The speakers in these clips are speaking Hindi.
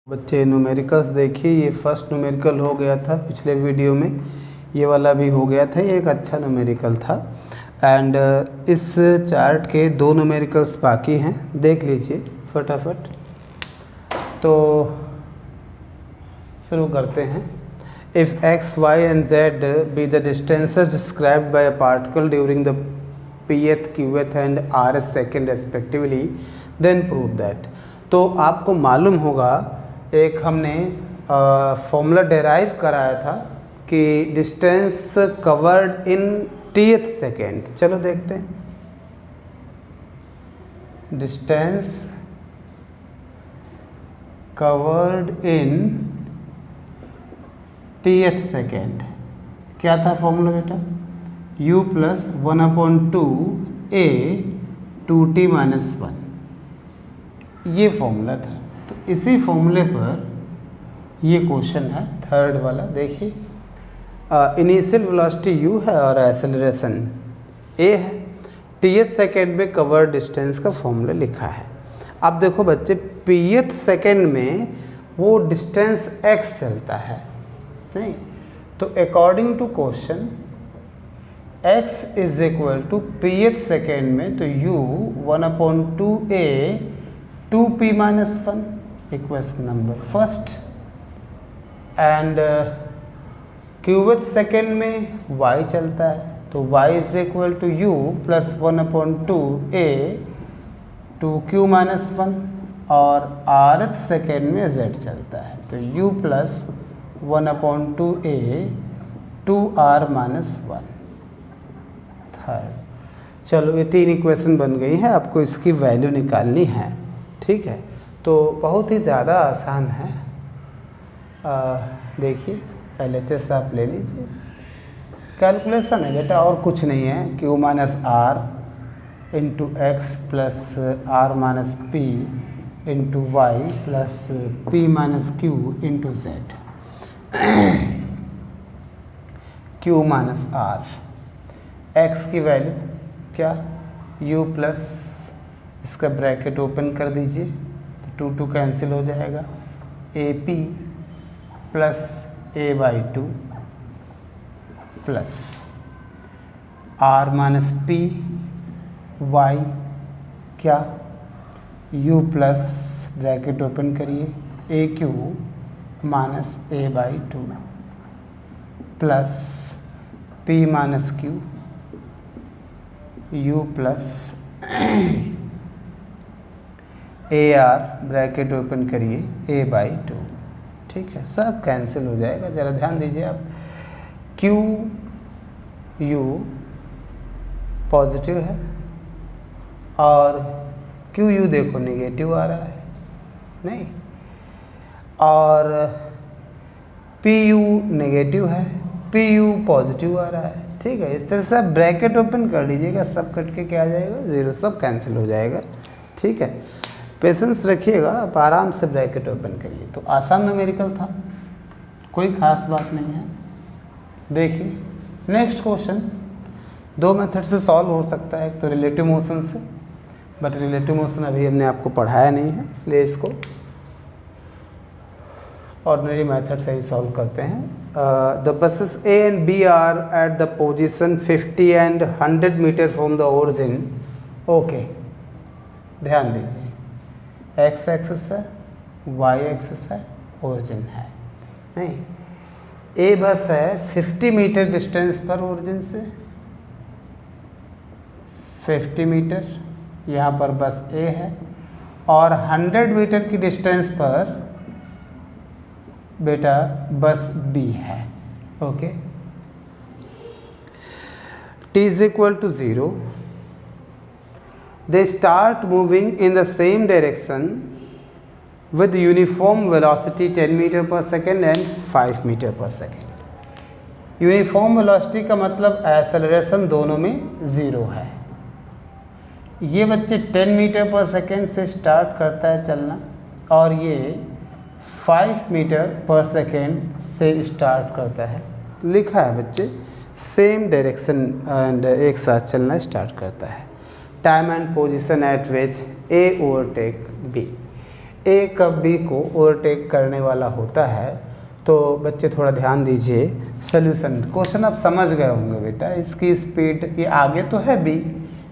बच्चे न्यूमेरिकल्स देखिए, ये फर्स्ट न्यूमेरिकल हो गया था पिछले वीडियो में, ये वाला भी हो गया था। ये एक अच्छा न्यूमेरिकल था एंड इस चार्ट के दो न्यूमेरिकल्स बाकी हैं, देख लीजिए फटाफट। तो शुरू करते हैं। If x y and z be the distances described by a particle during the pth qth and rth second respectively then prove that. तो आपको मालूम होगा, एक हमने फॉर्मूला डेराइव कराया था कि distance covered in teeth second. चलो देखते हैं। Distance covered in teeth second क्या था फॉर्मूला बेटा? u plus 1/2 a 2t minus 1, ये फॉर्मूला था। तो इसी फॉर्मूले पर ये क्वेश्चन है थर्ड वाला। देखिए, इनिशियल वेलोसिटी u है और एक्सेलरेशन a है। टीथ सेकेंड में कवर्ड डिस्टेंस का फॉर्मूला लिखा है। अब देखो बच्चे, pth सेकेंड में वो डिस्टेंस x चलता है नहीं, तो according to question x is equal to pth second में, तो u 1/2 a 2p minus 1 equation number first and qth second में y चलता है, तो y is equal to u plus 1/2 a 2q minus 1 और rth सेकेंड में z चलता है, तो u plus 1/2 a 2r minus 1 third. चलो, ये तीन इक्वेशन बन गई है, आपको इसकी वैल्यू निकालनी है। ठीक है, तो बहुत ही ज़्यादा आसान है। देखिए, LHS आप ले लीजिए, कैलकुलेशन है बेटा, और कुछ नहीं है। q minus R into X plus R minus P into Y plus P minus Q into Z. q minus R, x की वैल्यू क्या? u प्लस, इसका ब्रैकेट ओपन कर दीजिए तो 2 कैंसिल हो जाएगा, A P plus a/2 plus r minus P Y क्या? u प्लस ब्रैकेट ओपन करिए A Q minus a/2 plus p minus Q u plus A R bracket open करिए a/2। ठीक है, सब कैंसिल हो जाएगा। ज़रा ध्यान दीजिए आप, क्यू यू पॉजिटिव है और क्यू यू देखो नेगेटिव आ रहा है नहीं, और पी यू नेगेटिव है, पी यू पॉजिटिव आ रहा है। ठीक है, इस तरह से आप ब्रैकेट ओपन कर लीजिएगा, सब कट के क्या आ जाएगा? 0, सब कैंसिल हो जाएगा। ठीक है, पेशेंस रखिएगा, आप आराम से ब्रैकेट ओपन करिए। तो आसान न्यूमेरिकल था, कोई खास बात नहीं है। देखिए नेक्स्ट क्वेश्चन, दो मेथड से सॉल्व हो सकता है, एक तो रिलेटिव मोशन से, बट रिलेटिव मोशन अभी हमने आपको पढ़ाया नहीं है, इसलिए इसको ऑर्डिनरी मेथड से ही सॉल्व करते हैं। The buses A and B are at the position 50 and 100 metre from the origin. Okay, ध्यान दीजिए, x एक्सिस है, y एक्सिस है, ओरिजिन है नहीं। A बस है 50 मीटर डिस्टेंस पर ओरिजिन से, 50 मीटर यहाँ पर बस A है, और 100 मीटर की डिस्टेंस पर बेटा बस B है। Okay, t is equal to 0, they start moving in the same direction with uniform velocity 10 meter per second and 5 meter per second। Uniform velocity का मतलब एक्सेलरेशन दोनों में 0 है। ये बच्चे 10 मीटर पर सेकेंड से स्टार्ट करता है चलना, और ये 5 मीटर पर सेकेंड से स्टार्ट करता है। लिखा है बच्चे, सेम डायरेक्शन एंड एक साथ चलना स्टार्ट करता है। Time and position eight which A overtake B। ए कब बी को ओवरटेक करने वाला होता है, तो बच्चे थोड़ा ध्यान दीजिए। सोल्यूशन क्वेश्चन आप समझ गए होंगे बेटा। इसकी स्पीड, ये आगे तो है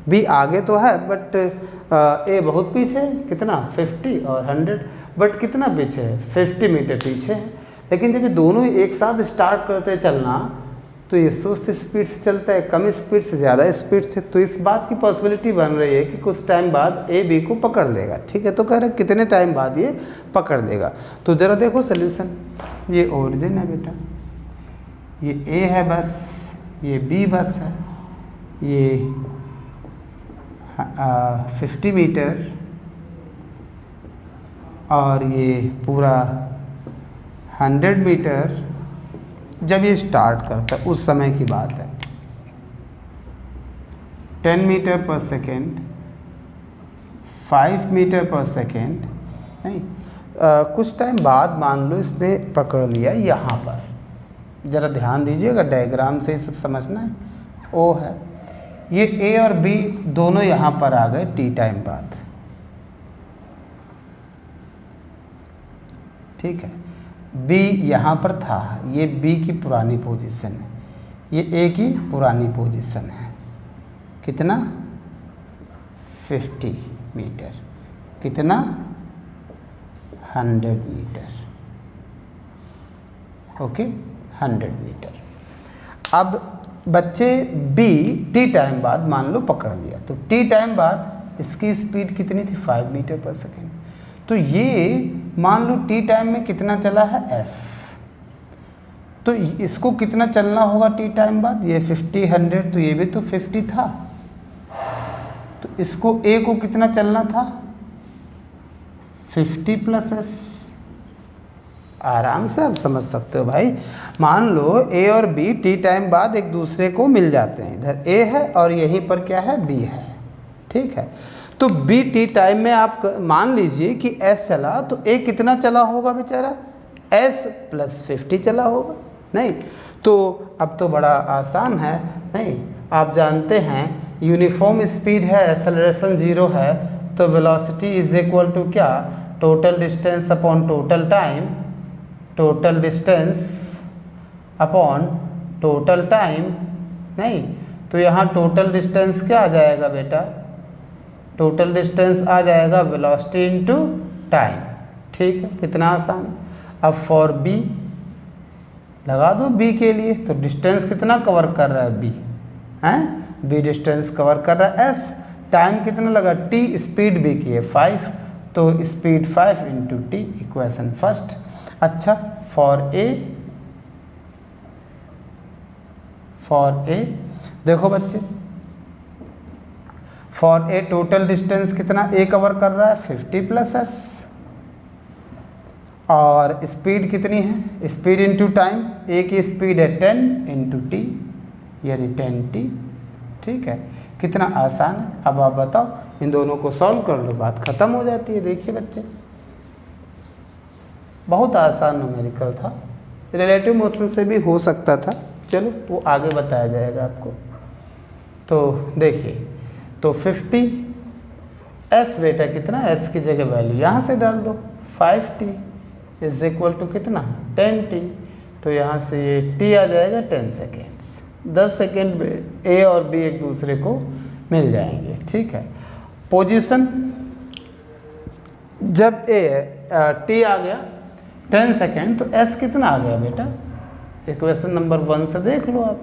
बी आगे तो है, बट ए बहुत पीछे है। कितना 50 और 100, बट कितना पीछे है 50 मीटर पीछे है। लेकिन जब ये दोनों एक साथ स्टार्ट करते चलना, तो ये सुस्त स्पीड से चलता है, कम स्पीड से ज़्यादा स्पीड से, तो इस बात की पॉसिबिलिटी बन रही है कि कुछ टाइम बाद ए बी को पकड़ लेगा। ठीक है, तो कह रहे कितने टाइम बाद ये पकड़ लेगा। तो ज़रा देखो सोल्यूशन, ये ओरिजिन है बेटा, ये ए है बस, ये बी बस है, ये 50 मीटर, और ये पूरा 100 मीटर। जब ये स्टार्ट करता है उस समय की बात है। 10 metre per second, 5 metre per second, नहीं कुछ टाइम बाद मान लो इसने पकड़ लिया यहाँ पर। ज़रा ध्यान दीजिएगा, डायग्राम से ही सब समझना है। ओ है, ये ए और बी दोनों यहाँ पर आ गए टी टाइम बाद। ठीक है, बी यहाँ पर था, ये बी की पुरानी पोजीशन है, ये ए की पुरानी पोजीशन है। कितना 50 मीटर, कितना 100 मीटर। Okay 100 metre. अब बच्चे बी टी टाइम बाद मान लो पकड़ लिया, तो टी टाइम बाद इसकी स्पीड कितनी थी 5 मीटर पर सेकेंड। तो ये मान लो टी टाइम में कितना चला है एस, तो इसको कितना चलना होगा टी टाइम बाद, ये 50 100, तो ये भी तो 50 था, तो इसको ए को कितना चलना था 50 प्लस एस। आराम से आप समझ सकते हो भाई। मान लो ए और बी टी टाइम बाद एक दूसरे को मिल जाते हैं, इधर ए है और यहीं पर क्या है बी है। ठीक है, तो बी टी टाइम में आप मान लीजिए कि एस चला, तो ए कितना चला होगा बेचारा, एस प्लस 50 चला होगा। नहीं तो अब तो बड़ा आसान है, नहीं आप जानते हैं यूनिफॉर्म स्पीड है, एक्सेलरेशन 0 है, तो वेलोसिटी इज इक्वल टू क्या, total distance upon total time, total distance upon total time. नहीं तो यहाँ टोटल डिस्टेंस क्या आ जाएगा बेटा, टोटल डिस्टेंस आ जाएगा वेलोसिटी इनटू टाइम। ठीक है, कितना आसान। अब फॉर बी लगा दो, बी के लिए तो डिस्टेंस कितना कवर कर रहा है बी, हैं बी डिस्टेंस कवर कर रहा है एस, टाइम कितना लगा टी, स्पीड बी की है 5, तो speed 5 into T, equation first. अच्छा फॉर ए देखो बच्चे, फॉर ए टोटल डिस्टेंस कितना ए कवर कर रहा है 50 प्लस एस, और स्पीड कितनी है, स्पीड इनटू टाइम, ए की स्पीड है 10 इंटू टी, यानी 10t। ठीक है, कितना आसान है। अब आप बताओ, इन दोनों को सॉल्व कर लो, बात खत्म हो जाती है। देखिए बच्चे, बहुत आसान न्यूमेरिकल था, रिलेटिव मोशन से भी हो सकता था, चलो वो आगे बताया जाएगा आपको। तो देखिए, तो 50 एस बेटा कितना, एस की जगह वैल्यू यहाँ से डाल दो, 5t इज इक्वल टू कितना 10t, तो यहाँ से ये t आ जाएगा 10 सेकेंड्स। 10 सेकेंड में ए और बी एक दूसरे को मिल जाएंगे। ठीक है, पोजीशन जब t आ गया 10 सेकेंड, तो s कितना आ गया बेटा, इक्वेशन नंबर 1 से देख लो आप।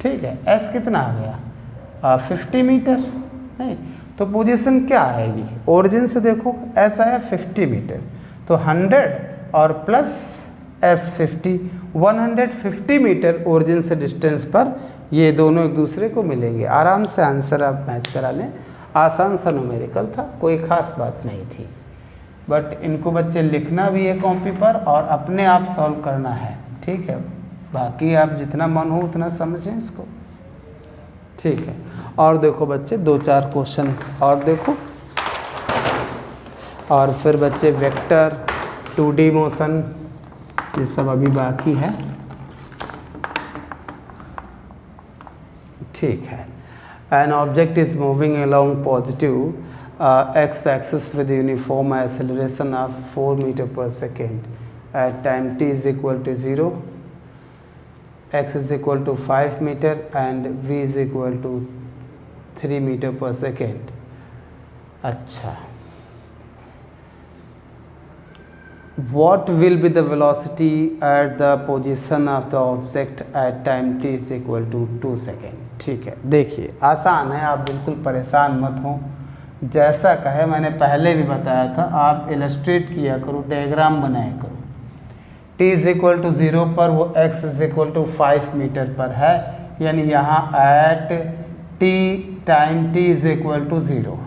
ठीक है, s कितना आ गया 50 मीटर। नहीं तो पोजीशन क्या आएगी, ओरिजिन से देखो s आया 50 मीटर, तो 100 और प्लस s 50, 150 मीटर ओरिजिन से डिस्टेंस पर ये दोनों एक दूसरे को मिलेंगे। आराम से आंसर आप मैच करा लें, आसान सा न्यूमेरिकल था, कोई ख़ास बात नहीं थी, बट इनको बच्चे लिखना भी है कॉपी पर और अपने आप सॉल्व करना है। ठीक है, बाकी आप जितना मन हो उतना समझें इसको। ठीक है, और देखो बच्चे 2-4 क्वेश्चन और देखो, और फिर बच्चे वेक्टर 2D मोशन ये सब अभी बाकी है। ठीक है, an object is moving along positive x axis with uniform acceleration of 4 meter per second at time t is equal to 0, x is equal to 5 meter and v is equal to 3 meter per second. अच्छा, what will be the velocity at the position of the object at time t is equal to 2 second. ठीक है, देखिए आसान है, आप बिल्कुल परेशान मत हो. जैसा कहे मैंने पहले भी बताया था, आप इलस्ट्रेट किया करो, डायग्राम बनाया करो. t इज इक्वल टू 0 पर वो x is equal to 5 metre पर है, यानी यहाँ at t time t is equal to 0,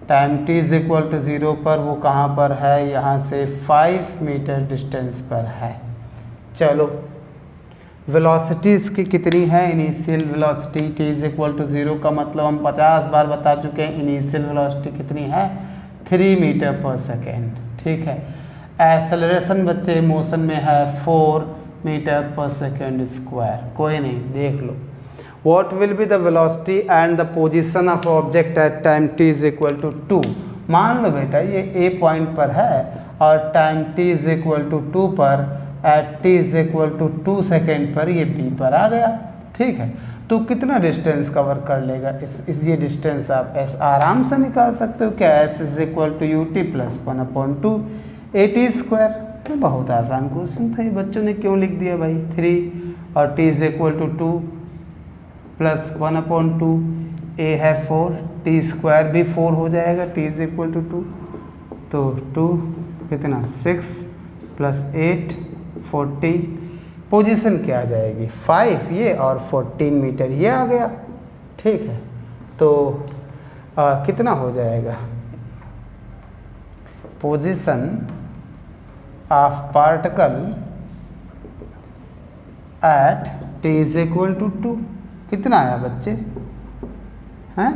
time t is equal to 0 पर वो कहाँ पर है, यहाँ से 5 मीटर डिस्टेंस पर है. चलो, वेलोसिटी इसकी कितनी है, initial velocity t is equal to 0 का मतलब हम 50 बार बता चुके हैं. इनिशियल वेलोसिटी कितनी है, 3 मीटर पर सेकेंड. ठीक है. एक्सेलरेशन बच्चे मोशन में है 4 मीटर पर सेकेंड स्क्वायर. कोई नहीं, देख लो. What will be the velocity and the position of object at time t is equal to 2. मान लो बेटा ये A पॉइंट पर है और time t is equal to 2 पर at t is equal to 2 second पर ये B पर आ गया. ठीक है, तो कितना डिस्टेंस कवर कर लेगा, इस ये डिस्टेंस आप S आराम से निकाल सकते हो. क्या S is equal to u t plus 1/2 AT square. तो बहुत आसान क्वेश्चन था, ये बच्चों ने क्यों लिख दिया भाई 3 और t is equal to 2 plus 1/2, a है 4, t स्क्वायर भी 4 हो जाएगा, t इज इक्वल टू 2. तो 2 कितना 6 प्लस 8 14. पोजीशन क्या आ जाएगी 5 ये और 14 मीटर ये आ गया. ठीक है, तो कितना हो जाएगा, position of particle at t is equal to 2. कितना आया बच्चे हैं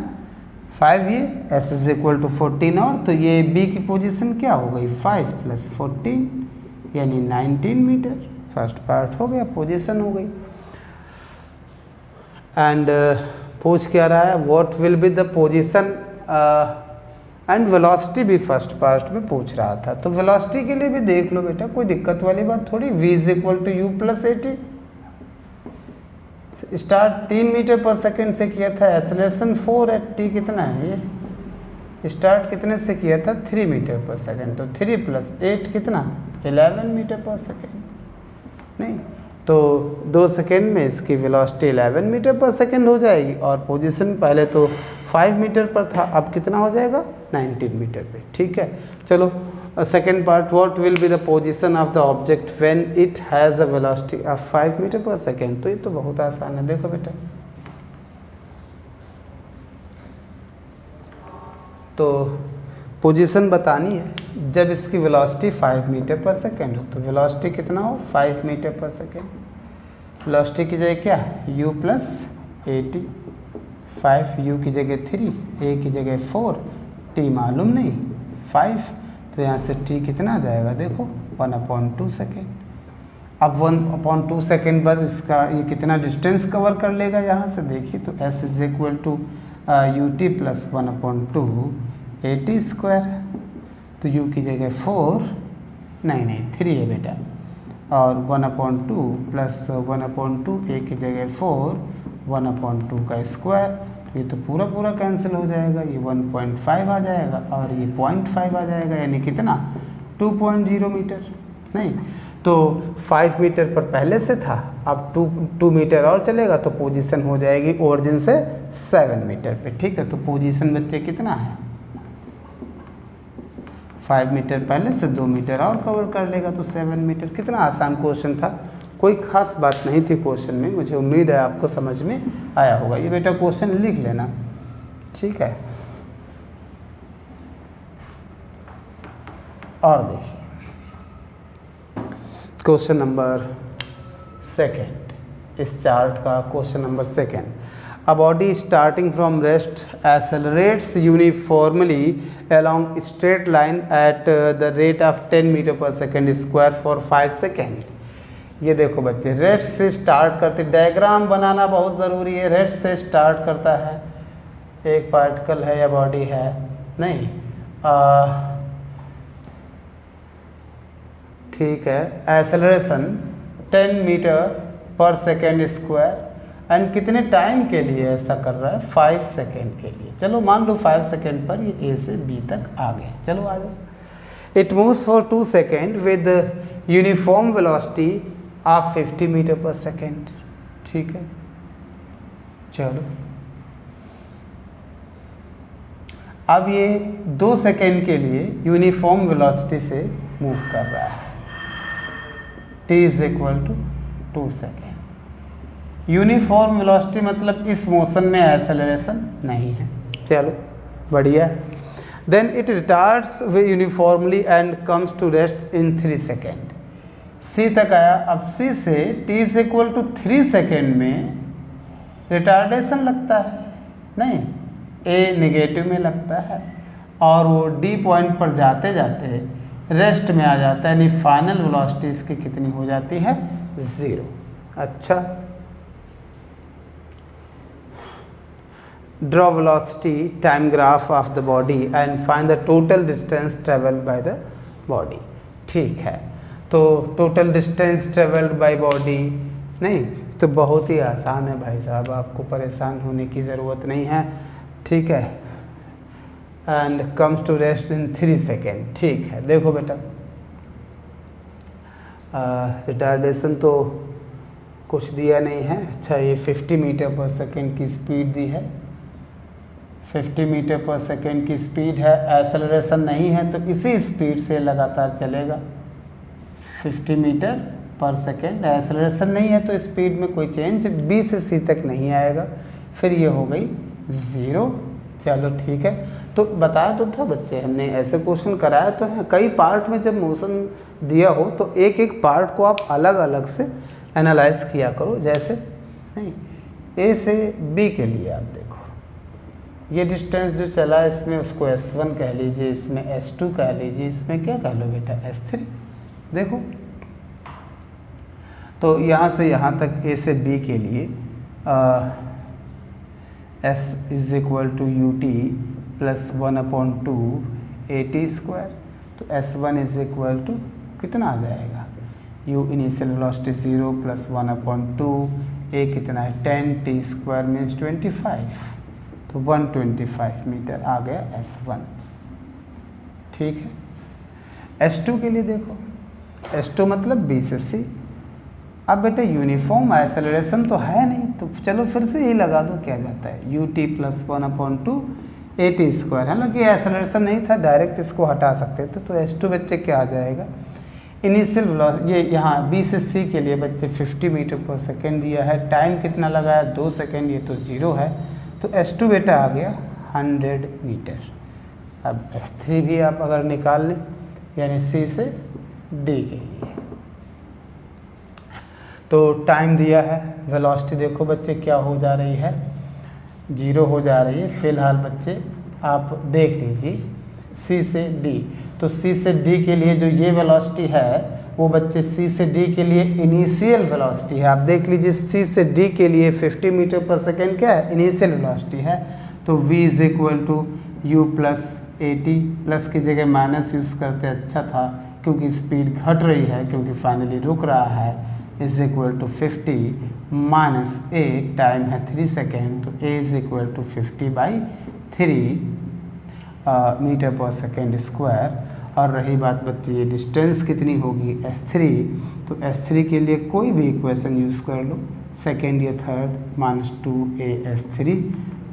5, ये s इज इक्वल टू 14 और तो ये b की पोजीशन क्या हो गई 5 प्लस 14 यानी 19 मीटर. फर्स्ट पार्ट हो गया, पोजीशन हो गई. एंड पूछ क्या रहा है, what will be the position and velocity भी फर्स्ट पार्ट में पूछ रहा था. तो वेलोसिटी के लिए भी देख लो बेटा, कोई दिक्कत वाली बात थोड़ी. v is equal to u plus AT. Start 3 metre per second से किया था, एक्सेलरेशन 4 एट t कितना है, ये स्टार्ट कितने से किया था 3 मीटर पर सेकेंड. तो 3 प्लस 8 कितना 11 मीटर पर सेकेंड. नहीं तो 2 सेकेंड में इसकी वेलोसिटी 11 मीटर पर सेकेंड हो जाएगी और पोजीशन पहले तो 5 मीटर पर था, अब कितना हो जाएगा 19 मीटर पे. ठीक है, चलो second part. What will be the position of the object when it has a velocity of 5 metre per second. तो ये तो बहुत आसान है. देखो बेटा, तो पोजीशन बतानी है जब इसकी वेलोसिटी 5 मीटर पर सेकेंड हो. तो वेलोसिटी कितना हो 5 मीटर पर सेकेंड. वेलोसिटी की जगह क्या u प्लस AT. 5 u की जगह 3, a की जगह 4, t मालूम नहीं 5. तो यहाँ से t कितना आ जाएगा देखो 1/2 सेकेंड. अब 1/2 सेकेंड पर इसका ये कितना डिस्टेंस कवर कर लेगा, यहाँ से देखिए तो s is equal to u t plus 1/2 AT square. तो u की जगह 4 नहीं 3 है बेटा, और 1/2 प्लस 1/2 a की जगह 4 1/2 का स्क्वायर. तो ये तो पूरा कैंसिल हो जाएगा, ये 1.5 आ जाएगा और ये 0.5 आ जाएगा, यानी कितना 2.0 मीटर. नहीं तो 5 मीटर पर पहले से था, अब 2 मीटर और चलेगा तो पोजीशन हो जाएगी ओरिजिन से 7 मीटर पे. ठीक है, तो पोजीशन बच्चे कितना है 5 मीटर पहले से 2 मीटर और कवर कर लेगा तो 7 मीटर. कितना आसान क्वेश्चन था, कोई खास बात नहीं थी क्वेश्चन में. मुझे उम्मीद है आपको समझ में आया होगा. ये बेटा क्वेश्चन लिख लेना. ठीक है, और देखिए क्वेश्चन नंबर 2 इस चार्ट का question number 2. A body starting from rest accelerates uniformly along straight line at the rate of 10 meter per second square for 5 seconds. ये देखो बच्चे, रेस्ट से स्टार्ट करते, डायग्राम बनाना बहुत ज़रूरी है. रेस्ट से स्टार्ट करता है एक पार्टिकल है या बॉडी है, नहीं, ठीक है, acceleration 10 metre per second square, and कितने टाइम के लिए ऐसा कर रहा है, 5 सेकेंड के लिए। चलो मान लो 5 सेकेंड पर ये ए से बी तक आ गए। चलो आ जाओ। It moves for 2 second with uniform velocity of 50 metre per second. ठीक है, चलो अब ये 2 सेकेंड के लिए यूनिफॉर्म वेलोसिटी से मूव कर रहा है, t is equal to 2 second. Uniform velocity मतलब इस मोशन में एक्सेलरेशन नहीं है। चलो बढ़िया है। Then it retards uniformly and comes to rest in 3 second. C तक आया। अब सी से t is equal to 3 second में रिटार्डेशन लगता है, नहीं, ए नेगेटिव में लगता है, और वो डी पॉइंट पर जाते जाते रेस्ट में आ जाता है, यानी फाइनल वेलोसिटी इसकी कितनी हो जाती है, 0। अच्छा, draw velocity time graph of the body and find the total distance travelled by the body. ठीक है, तो total distance travelled by body, नहीं तो बहुत ही आसान है भाई साहब, आपको परेशान होने की ज़रूरत नहीं है। ठीक है, and comes to rest in 3 second. ठीक है, देखो बेटा, रिटार्डेशन तो कुछ दिया नहीं है। अच्छा, ये 50 मीटर पर सेकेंड की स्पीड दी है, 50 मीटर पर सेकेंड की स्पीड है, एक्सेलरेशन नहीं है, तो इसी स्पीड से लगातार चलेगा। 50 मीटर पर सेकेंड, एक्सेलरेशन नहीं है तो स्पीड में कोई चेंज बी से सी तक नहीं आएगा, फिर ये हो गई 0। चलो ठीक है, तो बताया तो था बच्चे, हमने ऐसे क्वेश्चन कराया तो है। कई पार्ट में जब मोशन दिया हो तो एक एक पार्ट को आप अलग अलग से एनालाइज किया करो। जैसे नहीं, ए से बी के लिए आप देखो, ये डिस्टेंस जो चला इसमें उसको S1 कह लीजिए, इसमें S2 कह लीजिए, इसमें क्या कह लो बेटा, S3। देखो, तो यहाँ से यहाँ तक ए से बी के लिए S is equal to ut plus 1/2 AT square. तो S1 इज इक्वल टू कितना आ जाएगा, u initial velocity 0 plus 1/2, a कितना है 10, t स्क्वायर मीन्स 25, तो 125 मीटर आ गया S1। ठीक है, S2 के लिए देखो, S2 मतलब B से C। अब बेटा यूनिफॉर्म एक्सेलरेशन तो है नहीं, तो चलो फिर से यही लगा दो, क्या जाता है ut प्लस 1/2 AT स्क्वायर। हालांकि एक्सेलरेशन नहीं था, डायरेक्ट इसको हटा सकते थे, तो S2 बच्चे क्या आ जाएगा, इनिशियल वेलोसिटी, ये यहाँ B से C के लिए बच्चे 50 मीटर पर सेकेंड दिया है, टाइम कितना लगाया 2 सेकेंड, ये तो 0 है, तो S2 बेटा आ गया 100 मीटर। अब S3 भी आप अगर निकाल लें, यानी C से D के लिए, तो टाइम दिया है, वेलोसिटी देखो बच्चे क्या हो जा रही है, 0 हो जा रही है। फिलहाल बच्चे आप देख लीजिए C से D, तो C से D के लिए जो ये वेलोसिटी है वो बच्चे C से D के लिए इनिशियल वेलोसिटी है। आप देख लीजिए C से D के लिए 50 मीटर पर सेकेंड क्या है, इनिशियल वेलोसिटी है, तो v is equal to u प्लस AT, प्लस की जगह माइनस यूज़ करते अच्छा था, क्योंकि स्पीड घट रही है, क्योंकि फाइनली रुक रहा है, is equal to 50 minus a, time है 3 सेकेंड, तो a is equal to 50/3 metre per second square. और रही बात बच्चे ये डिस्टेंस कितनी होगी, S3, तो S3 के लिए कोई भी इक्वेशन यूज़ कर लो, सेकेंड या थर्ड, -2a/S3,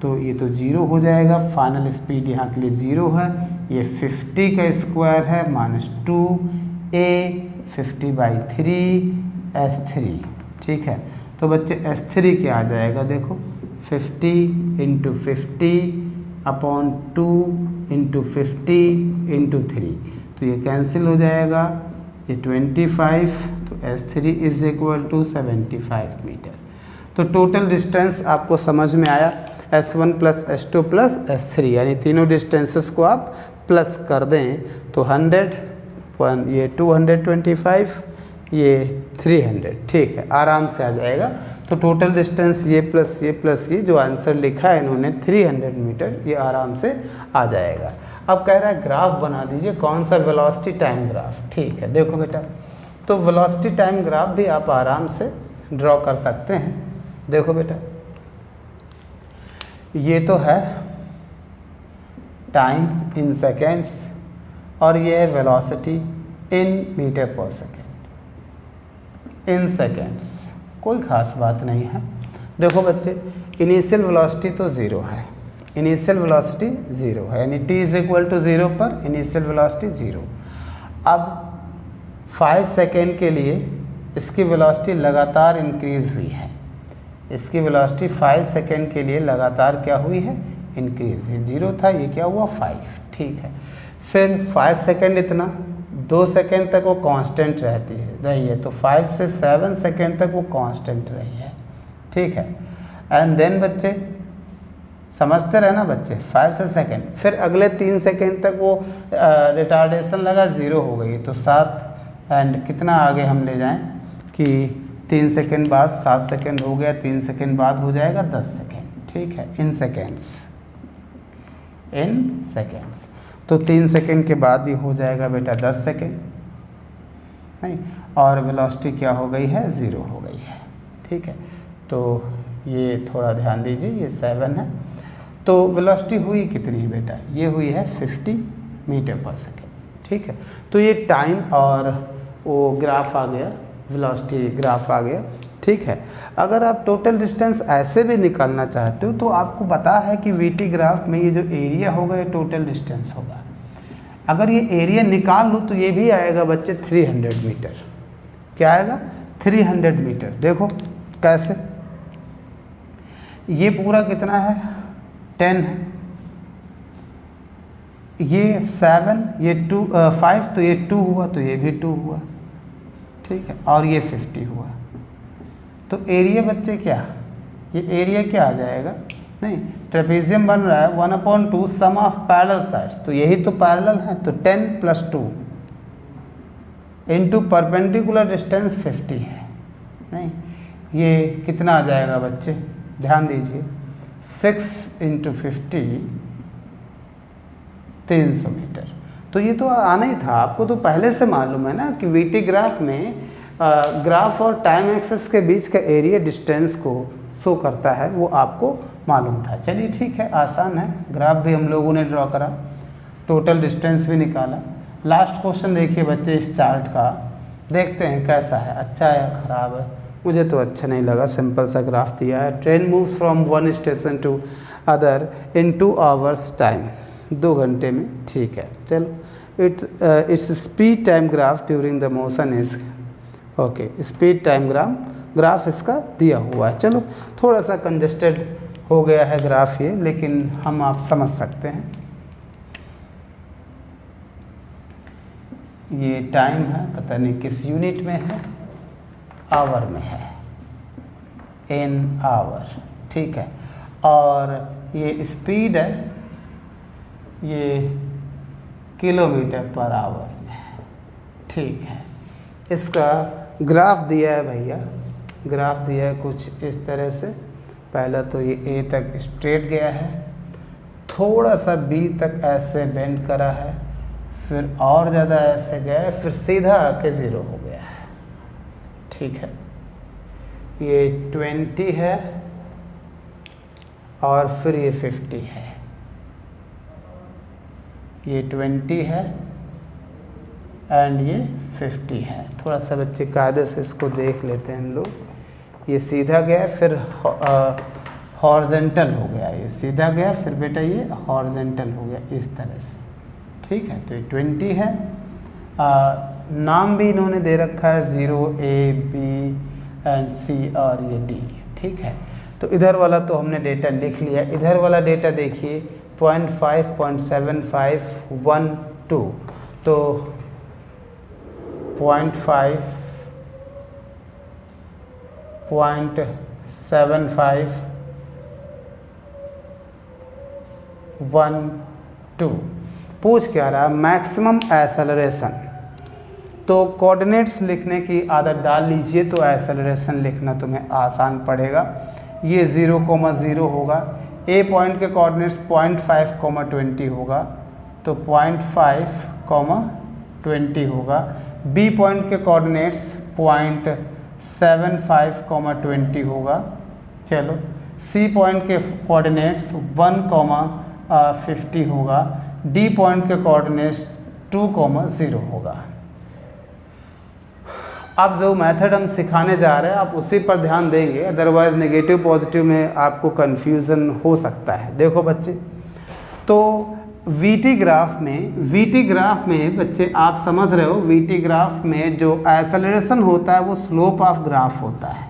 तो ये तो 0 हो जाएगा। फाइनल स्पीड यहाँ के लिए 0 है, ये 50 का स्क्वायर है, -2a 50/3 S3। ठीक है, तो बच्चे S3 क्या आ जाएगा, देखो 50 × 50/2 × 50 × 3, तो ये कैंसिल हो जाएगा, ये 25, तो S3 is equal to 75 metre. तो टोटल डिस्टेंस आपको समझ में आया, S1 plus S2 plus S3, यानी तीनों डिस्टेंसेस को आप प्लस कर दें तो 100, ये 225, ये 300। ठीक है, आराम से आ जाएगा। तो टोटल डिस्टेंस ये प्लस ये जो आंसर लिखा है इन्होंने 300 मीटर, ये आराम से आ जाएगा। अब कह रहा है ग्राफ बना दीजिए, कौन सा वेलोसिटी टाइम ग्राफ। ठीक है, देखो बेटा, तो वेलोसिटी टाइम ग्राफ भी आप आराम से ड्रॉ कर सकते हैं। देखो बेटा, ये तो है टाइम इन सेकेंड्स और ये है velocity in metre per second. इन सेकेंड्स कोई ख़ास बात नहीं है। देखो बच्चे, इनिशियल वेलोसिटी तो ज़ीरो है, इनिशियल वेलोसिटी ज़ीरो है, यानी t is equal to zero पर इनिशियल वेलोसिटी ज़ीरो। अब 5 सेकेंड के लिए इसकी वेलोसिटी लगातार इंक्रीज़ हुई है, इसकी वेलोसिटी 5 सेकेंड के लिए लगातार क्या हुई है, इंक्रीज। ये 0 था, ये क्या हुआ 5। ठीक है, फिर 5 सेकेंड इतना, 2 सेकेंड तक वो कांस्टेंट रही है, तो 5 से 7 सेकेंड तक वो कांस्टेंट रही है। ठीक है, एंड देन बच्चे समझते रहे ना बच्चे, 5 से सेकेंड, फिर अगले 3 सेकेंड तक वो रिटार्डेशन लगा, 0 हो गई, तो 7 एंड कितना आगे हम ले जाएं कि 3 सेकेंड बाद 7 सेकेंड हो गया, 3 सेकेंड बाद हो जाएगा 10 सेकेंड। ठीक है, इन सेकेंड्स, इन सेकेंड्स, तो 3 सेकेंड के बाद ये हो जाएगा बेटा 10 सेकेंड, नहीं, और वेलोसिटी क्या हो गई है, 0 हो गई है। ठीक है, तो ये थोड़ा ध्यान दीजिए, ये 7 है, तो वेलोसिटी हुई कितनी है बेटा, ये हुई है 50 मीटर पर सेकेंड। ठीक है, तो ये टाइम और वो ग्राफ आ गया, वेलोसिटी ग्राफ आ गया। ठीक है, अगर आप टोटल डिस्टेंस ऐसे भी निकालना चाहते हो तो आपको पता है कि वीटी ग्राफ में ये जो एरिया होगा ये टोटल डिस्टेंस होगा। अगर ये एरिया निकाल लो तो ये भी आएगा बच्चे 300 मीटर। क्या आएगा, 300 मीटर। देखो कैसे, ये पूरा कितना है, 10 है, ये 7, ये 2 5, तो ये 2 हुआ, तो ये भी 2 हुआ। ठीक है, और ये 50 हुआ, तो एरिया बच्चे क्या, ये एरिया क्या आ जाएगा, नहीं, ट्रेपेजियम बन रहा है 1/2 सम ऑफ पैरेलल साइड्स, तो यही तो पैरेलल है, तो 10 + 2 इंटू परपेंडिकुलर डिस्टेंस 50 है, नहीं, ये कितना आ जाएगा बच्चे, ध्यान दीजिए, 6 × 50 300 मीटर। तो ये तो आना ही था, आपको तो पहले से मालूम है ना कि वीटी ग्राफ में ग्राफ और टाइम एक्सेस के बीच का एरिया डिस्टेंस को शो करता है, वो आपको मालूम था। चलिए ठीक है, आसान है, ग्राफ भी हम लोगों ने ड्रॉ करा, टोटल डिस्टेंस भी निकाला। लास्ट क्वेश्चन देखिए बच्चे इस चार्ट का, देखते हैं कैसा है, अच्छा है या ख़राब है। मुझे तो अच्छा नहीं लगा, सिंपल सा ग्राफ दिया है। Train move from one station to other in 2 hours time, 2 घंटे में। ठीक है, चलो, it's speed time graph during the motion is okay, speed time graph इसका दिया हुआ है। चलो, थोड़ा सा कंजेस्टेड हो गया है ग्राफ ये, लेकिन हम आप समझ सकते हैं। ये टाइम है, पता नहीं किस यूनिट में है, आवर में है, इन आवर। ठीक है, और ये स्पीड है, ये किलोमीटर पर आवर में है। ठीक है, इसका ग्राफ दिया है भैया, ग्राफ दिया है कुछ इस तरह से। पहला तो ये ए तक स्ट्रेट गया है, थोड़ा सा बी तक ऐसे बेंड करा है, फिर और ज़्यादा ऐसे गया है, फिर सीधा आके 0 हो गया है। ठीक है, ये 20 है और फिर ये 50 है, ये 20 है एंड ये 50 है। थोड़ा सा बच्चे कायदे से इसको देख लेते हैं हम लोग। ये सीधा गया, फिर हॉरिजॉन्टल हो गया, ये सीधा गया, फिर बेटा ये हॉरिजॉन्टल हो गया इस तरह से। ठीक है, तो ये 20 है। नाम भी इन्होंने दे रखा है 0, A, B एंड C और ये D। ठीक है, तो इधर वाला तो हमने डेटा लिख लिया, इधर वाला डेटा देखिए 0.5, 0.75, 1, 2, तो 0.5, 0.75, 1, 2। पूछ क्या रहा, मैक्सिमम एक्सेलरेशन, तो कोऑर्डिनेट्स लिखने की आदत डाल लीजिए तो एक्सेलरेशन लिखना तुम्हें आसान पड़ेगा। ये 0,0 होगा, ए पॉइंट के कोऑर्डिनेट्स 0.5, 20 होगा, तो 0.5, 20 होगा। बी पॉइंट के कोऑर्डिनेट्स 0.75, 20 होगा। चलो, सी पॉइंट के कोऑर्डिनेट्स 1,50 होगा। डी पॉइंट के कोऑर्डिनेट्स 2,0 होगा। अब जो मेथड हम सिखाने जा रहे हैं आप उसी पर ध्यान देंगे, अदरवाइज नेगेटिव पॉजिटिव में आपको कन्फ्यूज़न हो सकता है। देखो बच्चे, तो वीटी ग्राफ में बच्चे आप समझ रहे हो, वीटी ग्राफ में जो एक्सेलरेशन होता है वो स्लोप ऑफ ग्राफ होता है।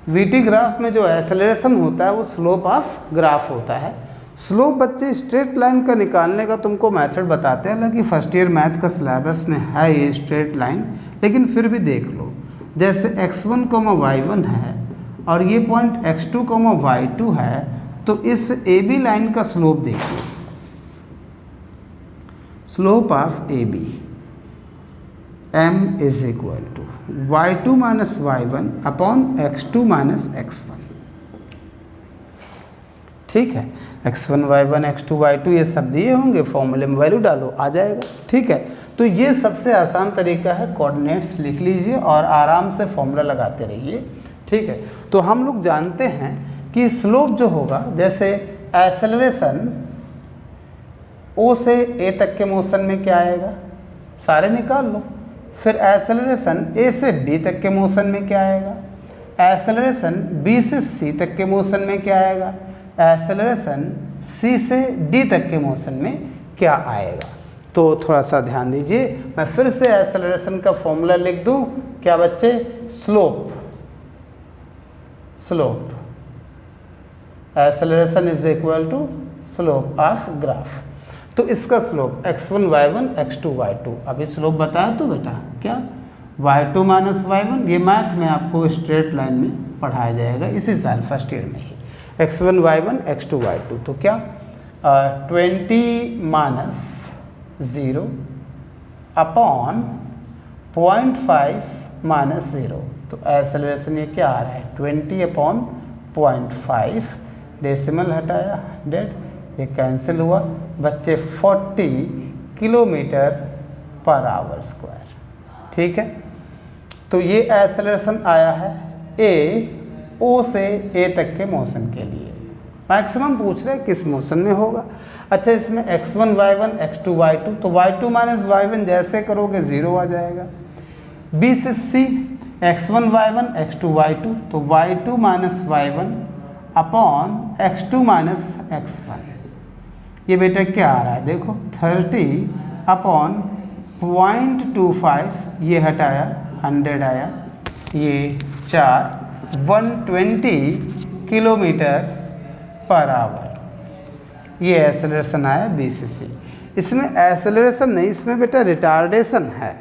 वीटी ग्राफ में जो एक्सेलरेशन होता है वो स्लोप ऑफ ग्राफ होता है। स्लोप बच्चे स्ट्रेट लाइन का निकालने का तुमको मेथड बताते हैं, हालांकि फर्स्ट ईयर मैथ का सिलेबस में है ये स्ट्रेट लाइन, लेकिन फिर भी देख लो। जैसे x1, y1 है और ये पॉइंट x2, y2 है, तो इस AB लाइन का स्लोप देखिए, slope of AB m is equal to y2 minus y1 upon x2 minus x1। ठीक है, x1, y1, x2, y2 ये सब दिए होंगे, फॉर्मूले में वैल्यू डालो, आ जाएगा। ठीक है, तो ये सबसे आसान तरीका है, कोऑर्डिनेट्स लिख लीजिए और आराम से फॉर्मूला लगाते रहिए। ठीक है, तो हम लोग जानते हैं कि स्लोप जो होगा, जैसे एक्सेलरेशन O से A तक के मोशन में क्या आएगा, सारे निकाल लो। फिर एक्सेलरेशन A से B तक के मोशन में क्या आएगा, एक्सेलरेशन B से C तक के मोशन में क्या आएगा, एक्सेलरेशन C से D तक के मोशन में क्या आएगा। तो थोड़ा सा ध्यान दीजिए, मैं फिर से एक्सेलरेशन का फॉर्मूला लिख दूं, क्या बच्चे, slope acceleration is equal to slope of graph. तो इसका slope x1, y1, x2, y2, अभी स्लोप बताया तो बेटा क्या, y2 माइनस y1, ये मैथ में आपको स्ट्रेट लाइन में पढ़ाया जाएगा इसी साल फर्स्ट ईयर में ही। x1, y1, x2, y2, तो क्या 20 माइनस 0 अपॉन 0.5 माइनस 0, तो एक्सेलरेशन ये क्या आ रहा है, 20 अपॉन 0.5, डेसिमल हटाया 100, ये कैंसिल हुआ बच्चे, 40 किलोमीटर पर आवर स्क्वायर। ठीक है, तो ये एक्सेलरेशन आया है O से A तक के मोशन के लिए। मैक्सिमम पूछ रहे हैं किस मोशन में होगा। अच्छा, इसमें x1, y1, x2, y2, तो y2 माइनस y1 जैसे करोगे 0 आ जाएगा। B से C x1, y1, x2, y2, तो y2 minus y1 upon x2 minus x1, ये बेटा क्या आ रहा है, देखो 30 अपॉन 0.25, ये हटाया 100 आया, ये 4, 120 किलोमीटर पर आवर, ये एक्सेलरेशन आया B से C। इसमें एक्सेलरेशन नहीं, इसमें बेटा रिटार्डेशन है।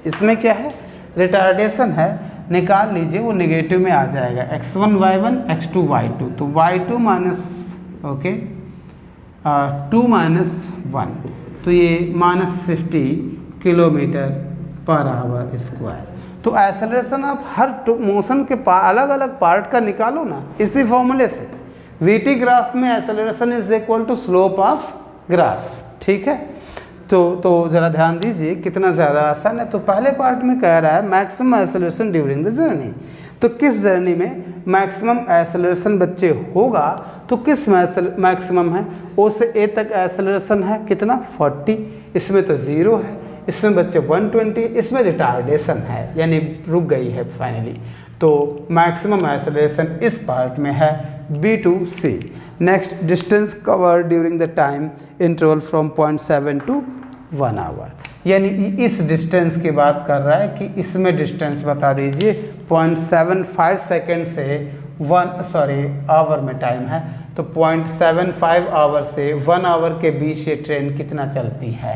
इसमें क्या है, रिटार्डेशन है, निकाल लीजिए, वो नेगेटिव में आ जाएगा। x1, y1, x2, y2, तो y2 माइनस 2 माइनस 1, तो ये minus 50 kilometre per hour square. तो एक्सेलरेशन आप हर मोशन के अलग अलग पार्ट का निकालो ना इसी फॉर्मूले से। वीटी ग्राफ में acceleration is equal to slope of graph. ठीक है, तो ज़रा ध्यान दीजिए कितना ज़्यादा आसान है। तो पहले पार्ट में कह रहा है maximum acceleration during the journey, तो किस जर्नी में मैक्सिमम एक्सेलरेशन बच्चे होगा, तो किस मैक्सिमम है, O से A तक एक्सेलरेशन है कितना 40, इसमें तो 0 है, इसमें बच्चे 120, इसमें रिटार्डेशन है यानी रुक गई है फाइनली। तो मैक्सिमम एक्सेलरेशन इस पार्ट में है B to C। Next, distance cover during the time interval from 0.7 to 1 hour, यानी इस डिस्टेंस की बात कर रहा है कि इसमें डिस्टेंस बता दीजिए 0.75 सेकेंड से आवर में टाइम है, तो 0.75 आवर से 1 आवर के बीच ये ट्रेन कितना चलती है।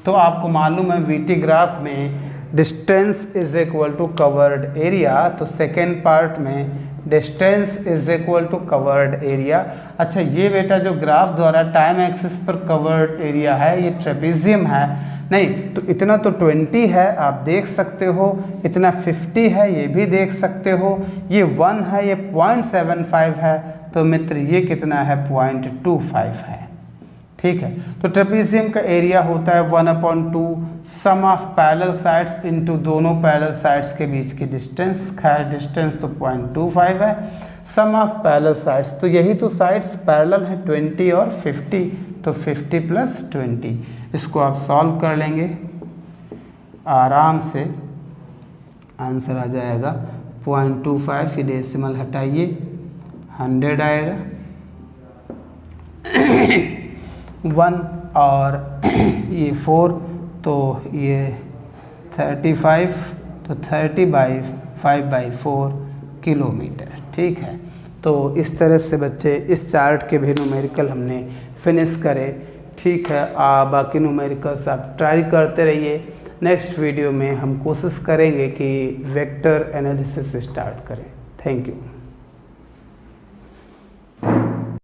तो आपको मालूम है वीटी ग्राफ में distance is equal to covered area, तो सेकेंड पार्ट में distance is equal to covered area. अच्छा ये बेटा जो ग्राफ द्वारा टाइम एक्सिस पर कवर्ड एरिया है ये ट्रेपेजियम है, नहीं तो इतना तो 20 है आप देख सकते हो, इतना 50 है ये भी देख सकते हो, ये 1 है ये 0.75 है, तो मित्र ये कितना है 0.25 है। ठीक है, तो ट्रेपेजियम का एरिया होता है 1/2 सम ऑफ पैरेलल साइड्स इनटू दोनों पैरेलल साइड्स के बीच की डिस्टेंस। खैर डिस्टेंस तो 0.25 है, सम ऑफ पैरेलल साइड्स, तो यही तो साइड्स पैरेलल है 20 और 50, तो 50 + 20। इसको आप सॉल्व कर लेंगे आराम से, आंसर आ जाएगा 0.25, ये डेसिमल हटाइए 100 आएगा 1 और ये 4 तो ये 35, तो 30/5/4 किलोमीटर। ठीक है, तो इस तरह से बच्चे इस चार्ट के भी न्यूमेरिकल हमने फिनिश करे। ठीक है, बाकी न्यूमेरिकल्स आप ट्राई करते रहिए। नेक्स्ट वीडियो में हम कोशिश करेंगे कि वेक्टर एनालिसिस स्टार्ट करें। Thank you.